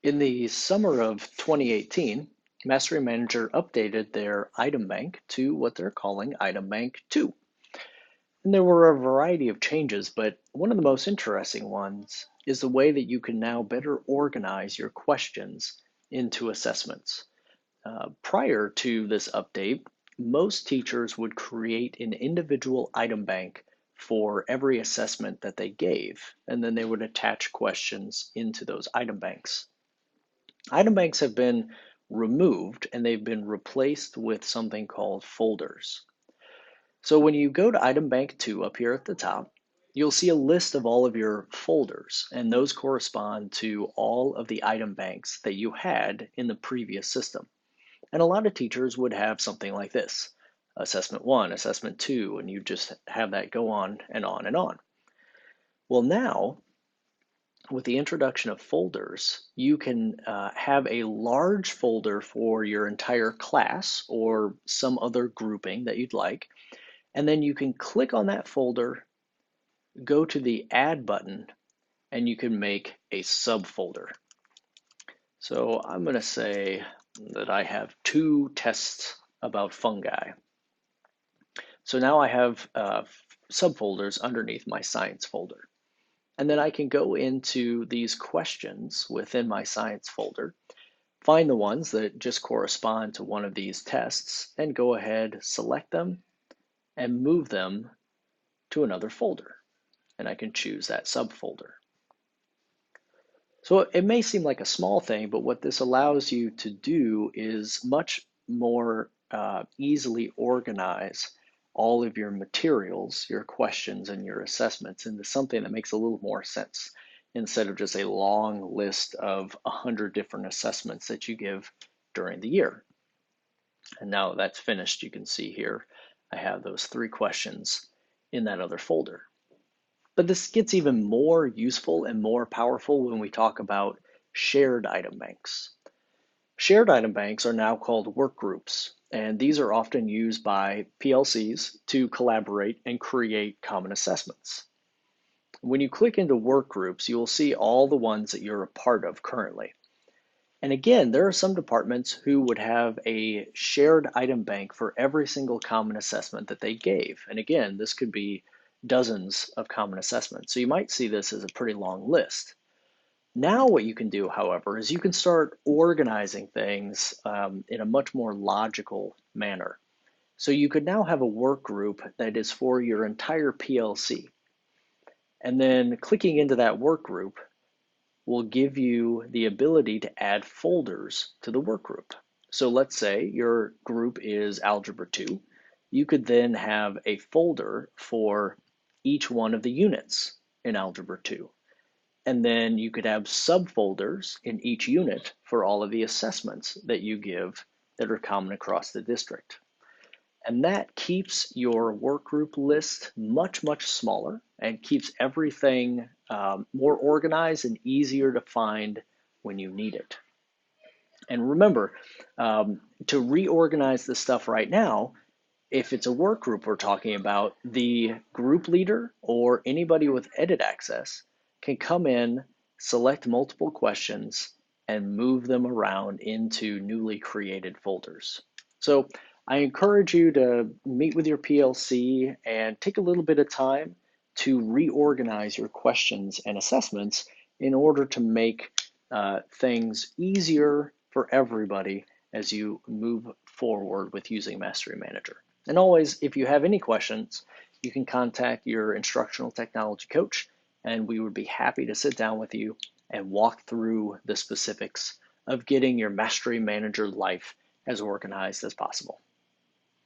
In the summer of 2018, Mastery Manager updated their item bank to what they're calling Item Bank 2. And there were a variety of changes, but one of the most interesting ones is the way that you can now better organize your questions into assessments. Prior to this update, most teachers would create an individual item bank for every assessment that they gave, and then they would attach questions into those item banks. Item banks have been removed and they've been replaced with something called folders. So when you go to Item Bank 2 up here at the top, you'll see a list of all of your folders, and those correspond to all of the item banks that you had in the previous system. And a lot of teachers would have something like this: Assessment 1, Assessment 2, and you just have that go on and on and on. Well, now with the introduction of folders, you can have a large folder for your entire class or some other grouping that you'd like. And then you can click on that folder, go to the Add button, and you can make a subfolder. So I'm going to say that I have 2 tests about fungi. So now I have subfolders underneath my science folder. And then I can go into these questions within my science folder, find the ones that just correspond to one of these tests, and go ahead, select them, and move them to another folder. And I can choose that subfolder. So it may seem like a small thing, but what this allows you to do is much more easily organize all of your materials, your questions, and your assessments into something that makes a little more sense instead of just a long list of 100 different assessments that you give during the year. And now that's finished, you can see here I have those 3 questions in that other folder. But this gets even more useful and more powerful when we talk about shared item banks. Shared item banks are now called work groups, and these are often used by PLCs to collaborate and create common assessments. When you click into work groups, you will see all the ones that you're a part of currently. And again, there are some departments who would have a shared item bank for every single common assessment that they gave. And again, this could be dozens of common assessments. So you might see this as a pretty long list. Now what you can do, however, is you can start organizing things in a much more logical manner. So you could now have a work group that is for your entire PLC. And then clicking into that work group will give you the ability to add folders to the work group. So let's say your group is Algebra 2. You could then have a folder for each one of the units in Algebra 2. And then you could have subfolders in each unit for all of the assessments that you give that are common across the district. And that keeps your work group list much, much smaller and keeps everything more organized and easier to find when you need it. And remember, to reorganize this stuff right now, if it's a work group we're talking about, the group leader or anybody with edit access can come in, select multiple questions, and move them around into newly created folders. So I encourage you to meet with your PLC and take a little bit of time to reorganize your questions and assessments in order to make things easier for everybody as you move forward with using Mastery Manager. And always, if you have any questions, you can contact your instructional technology coach, and we would be happy to sit down with you and walk through the specifics of getting your Mastery Manager life as organized as possible.